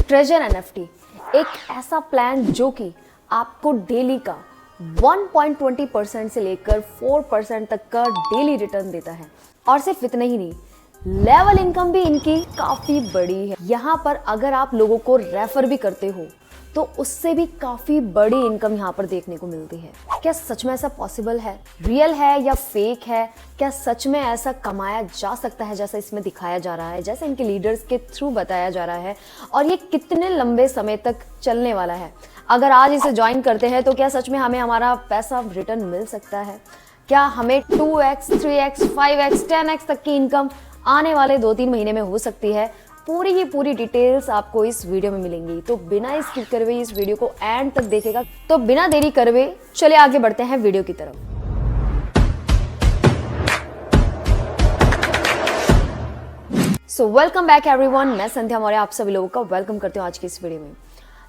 Treasure NFT एक ऐसा plan जो कि आपको डेली का 1.20% से लेकर 4% तक का डेली रिटर्न देता है। और सिर्फ इतना ही नहीं, लेवल इनकम भी इनकी काफी बड़ी है। यहाँ पर अगर आप लोगों को रेफर भी करते हो तो उससे भी काफी बड़ी इनकम यहाँ पर देखने को मिलती है। क्या सच में ऐसा पॉसिबल है? रियल है या फेक है? क्या सच में ऐसा कमाया जा सकता है जैसा इसमें दिखाया जा रहा है, जैसे इनके लीडर्स के थ्रू बताया जा रहा है? और ये कितने लंबे समय तक चलने वाला है? अगर आज इसे ज्वाइन करते हैं तो क्या सच में हमें हमारा पैसा रिटर्न मिल सकता है? क्या हमें 2x, 3x, 5x, 10x तक की इनकम आने वाले 2-3 महीने में हो सकती है? पूरी की पूरी डिटेल्स आपको इस वीडियो में मिलेंगी, तो बिना स्किप करे हुए इस वीडियो को एंड तक देखेगा। तो बिना देरी करे हुए चलिए आगे बढ़ते हैं वीडियो की तरफ। सो वेलकम बैक एवरीवन, मैं संध्या मौर्य आप सभी लोगों का वेलकम करती हूँ आज की इस वीडियो में।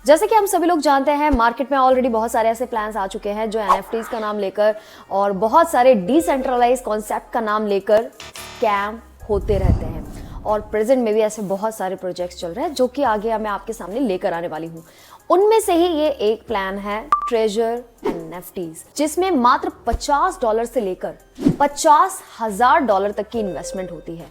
जैसे कि हम सभी लोग जानते हैं, मार्केट में ऑलरेडी बहुत सारे ऐसे प्लान्स आ चुके हैं जो एनएफटीज का नाम लेकर और बहुत सारे डिसेंट्रलाइज कॉन्सेप्ट का नाम लेकर स्कैम होते रहते हैं। और प्रेजेंट में भी ऐसे बहुत सारे प्रोजेक्ट्स चल रहे हैं जो कि आगे मैं आपके सामने लेकर आने वाली हूँ। उनमें से ही ये एक प्लान है ट्रेजर एनएफटीज, जिसमें मात्र $50 से लेकर $50,000 तक की इन्वेस्टमेंट होती है।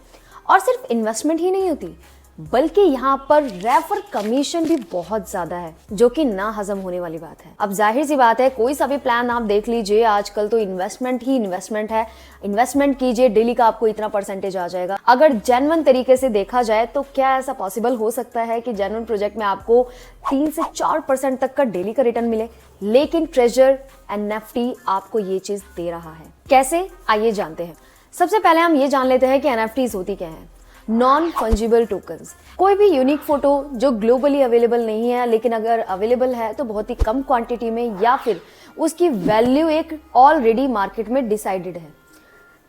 और सिर्फ इन्वेस्टमेंट ही नहीं होती, बल्कि यहाँ पर रेफर कमीशन भी बहुत ज्यादा है, जो कि ना हजम होने वाली बात है। अब जाहिर सी बात है, कोई सा भी प्लान आप देख लीजिए, आजकल तो इन्वेस्टमेंट ही इन्वेस्टमेंट है। इन्वेस्टमेंट कीजिए, डेली का आपको इतना परसेंटेज आ जाएगा। अगर जेन्युइन तरीके से देखा जाए तो क्या ऐसा पॉसिबल हो सकता है कि जेन्युइन प्रोजेक्ट में आपको 3 से 4% तक का डेली का रिटर्न मिले? लेकिन ट्रेजर एनएफटी आपको ये चीज दे रहा है। कैसे, आइए जानते हैं। सबसे पहले हम ये जान लेते हैं कि एनएफटीज होती क्या है। नॉन फंजिबल टोकन्स, कोई भी यूनिक फोटो जो ग्लोबली अवेलेबल नहीं है, लेकिन अगर अवेलेबल है तो बहुत ही कम क्वांटिटी में, या फिर उसकी वैल्यू एक ऑलरेडी मार्केट में डिसाइडेड है।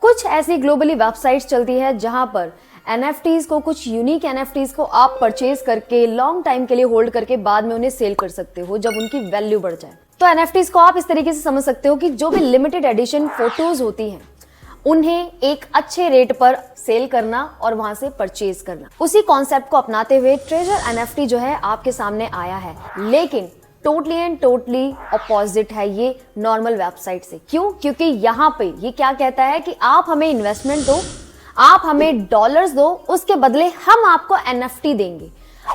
कुछ ऐसी ग्लोबली वेबसाइट्स चलती है जहां पर एनएफटीज को, कुछ यूनिक एनएफटीज को आप परचेज करके लॉन्ग टाइम के लिए होल्ड करके बाद में उन्हें सेल कर सकते हो जब उनकी वैल्यू बढ़ जाए। तो एनएफटीज को आप इस तरीके से समझ सकते हो कि जो भी लिमिटेड एडिशन फोटोज होती हैं उन्हें एक अच्छे रेट पर सेल करना और वहां से परचेज करना। उसी कॉन्सेप्ट को अपनाते हुए ट्रेजर एनएफटी जो है आपके सामने आया है, लेकिन टोटली एंड टोटली अपोजिट है ये नॉर्मल वेबसाइट से। क्यों? क्योंकि यहाँ पे ये क्या कहता है कि आप हमें इन्वेस्टमेंट दो, आप हमें डॉलर्स दो, उसके बदले हम आपको एनएफटी देंगे।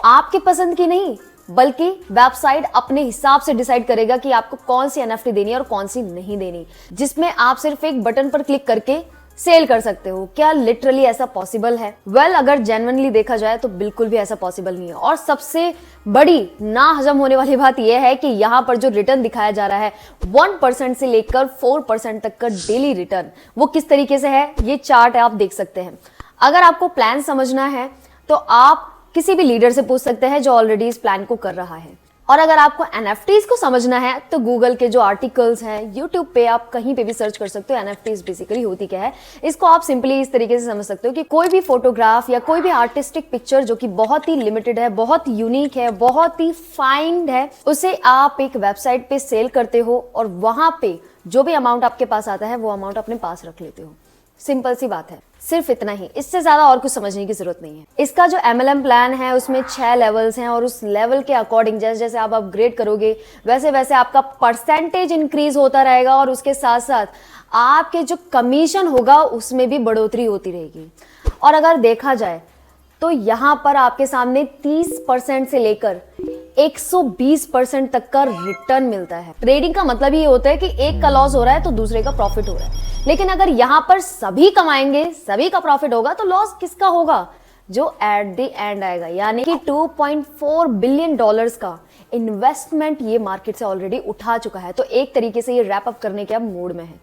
आपकी पसंद की नहीं, बल्कि वेबसाइट अपने हिसाब से डिसाइड करेगा कि आपको कौन सी एनएफटी देनी है और कौन सी नहीं देनी, जिसमें आप सिर्फ एक बटन पर क्लिक करके सेल कर सकते हो। क्या लिटरली ऐसा पॉसिबल है? वेल, अगर जेन्युइनली देखा जाए तो बिल्कुल भी ऐसा पॉसिबल नहीं है। और सबसे बड़ी ना हजम होने वाली बात यह है कि यहाँ पर जो रिटर्न दिखाया जा रहा है 1% से लेकर 4% तक का डेली रिटर्न, वो किस तरीके से है ये चार्ट आप देख सकते हैं। अगर आपको प्लान समझना है तो आप किसी भी लीडर से पूछ सकते हैं जो ऑलरेडी इस प्लान को कर रहा है। और अगर आपको एनएफटीज को समझना है तो गूगल के जो आर्टिकल्स हैं, यूट्यूब पे आप कहीं पे भी सर्च कर सकते हो एनएफटीज बेसिकली होती क्या है। इसको आप सिंपली इस तरीके से समझ सकते हो कि कोई भी फोटोग्राफ या कोई भी आर्टिस्टिक पिक्चर जो कि बहुत ही लिमिटेड है, बहुत यूनिक है, बहुत ही फाइंड है, उसे आप एक वेबसाइट पे सेल करते हो और वहां पे जो भी अमाउंट आपके पास आता है वो अमाउंट अपने पास रख लेते हो। सिंपल सी बात है, सिर्फ इतना ही, इससे ज्यादा और कुछ समझने की जरूरत नहीं है। इसका जो एमएलएम प्लान है उसमें 6 लेवल्स हैं और उस लेवल के अकॉर्डिंग जैसे जैसे आप अपग्रेड करोगे वैसे वैसे आपका परसेंटेज इंक्रीज होता रहेगा और उसके साथ साथ आपके जो कमीशन होगा उसमें भी बढ़ोतरी होती रहेगी। और अगर देखा जाए तो यहाँ पर आपके सामने 30% से लेकर 120% तक का रिटर्न मिलता है। ट्रेडिंग का मतलब ये होता है कि एक का लॉस हो रहा है तो दूसरे का प्रॉफिट हो रहा है, लेकिन अगर यहाँ पर सभी कमाएंगे, सभी का प्रॉफिट होगा, तो लॉस किसका होगा? जो एट द एंड आएगा। यानी कि $2.4 बिलियन का इन्वेस्टमेंट ये मार्केट से ऑलरेडी उठा चुका है। तो एक तरीके से ये रैप अप करने के अब मूड में है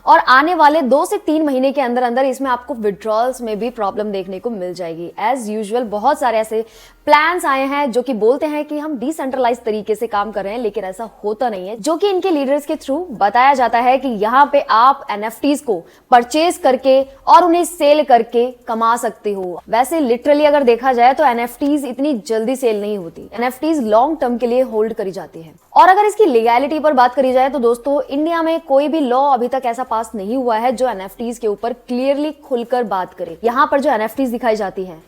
और आने वाले 2 से 3 महीने के अंदर अंदर इसमें आपको विड्रॉल्स में भी प्रॉब्लम देखने को मिल जाएगी। एज यूजुअल बहुत सारे ऐसे प्लान्स आए हैं जो कि बोलते हैं कि हम डिसेंट्रलाइज तरीके से काम कर रहे हैं, लेकिन ऐसा होता नहीं है। जो कि इनके लीडर्स के थ्रू बताया जाता है कि यहाँ पे आप एनएफटीज को परचेज करके और उन्हें सेल करके कमा सकते हो। वैसे लिटरली अगर देखा जाए तो एनएफटीज इतनी जल्दी सेल नहीं होती, एनएफटीज लॉन्ग टर्म के लिए होल्ड करी जाती है। और अगर इसकी लीगैलिटी पर बात करी जाए तो दोस्तों, इंडिया में कोई भी लॉ अभी तक ऐसा पास नहीं हुआ है जो एनएफटीज के ऊपर क्लियरली खुलकर बात करे। यहाँ पर जो एनएफटीज दिखाई जाती है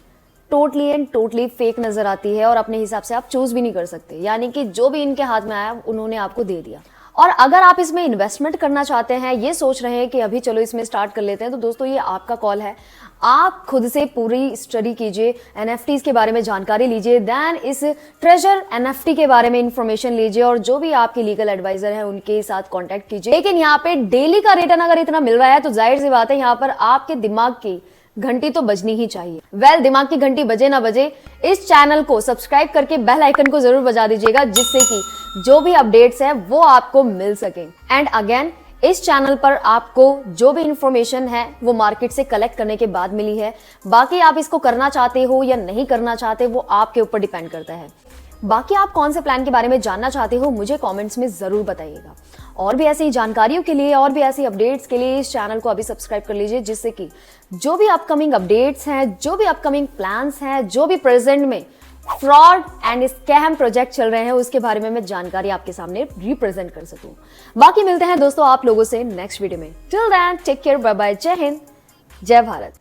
टोटली एंड टोटली फेक नजर आती है और अपने हिसाब से आप चूज भी नहीं कर सकते, यानी कि जो भी इनके हाथ में आया उन्होंने आपको दे दिया। और अगर आप इसमें इन्वेस्टमेंट करना चाहते हैं, ये सोच रहे हैं कि अभी चलो इसमें स्टार्ट कर लेते हैं, तो दोस्तों ये आपका कॉल है। आप खुद से पूरी स्टडी कीजिए, एनएफटीज के बारे में जानकारी लीजिए, देन इस ट्रेजर एनएफटी के बारे में इंफॉर्मेशन लीजिए और जो भी आपके लीगल एडवाइजर है उनके साथ कांटेक्ट कीजिए। लेकिन यहाँ पे डेली का रिटर्न अगर इतना मिल रहा है तो जाहिर सी बात है यहाँ पर आपके दिमाग की घंटी तो बजनी ही चाहिए। दिमाग की घंटी बजे ना बजे, इस चैनल को सब्सक्राइब करके बेल आइकन को जरूर बजा दीजिएगा, जिससे कि जो भी अपडेट्स है वो आपको मिल सके। एंड अगेन, इस चैनल पर आपको जो भी इंफॉर्मेशन है वो मार्केट से कलेक्ट करने के बाद मिली है। बाकी आप इसको करना चाहते हो या नहीं करना चाहते वो आपके ऊपर डिपेंड करता है। बाकी आप कौन से प्लान के बारे में जानना चाहते हो मुझे कमेंट्स में जरूर बताइएगा। और भी ऐसी जानकारियों के लिए और भी ऐसी अपडेट्स के लिए इस चैनल को अभी सब्सक्राइब कर लीजिए, जिससे कि जो भी अपकमिंग अपडेट्स हैं, जो भी अपकमिंग प्लान्स हैं, जो भी प्रेजेंट में फ्रॉड एंड स्कैम प्रोजेक्ट चल रहे हैं उसके बारे में मैं जानकारी आपके सामने रिप्रेजेंट कर सकूं। बाकी मिलते हैं दोस्तों आप लोगों से नेक्स्ट वीडियो में। Till then take care, bye bye, जय हिंद, जय भारत।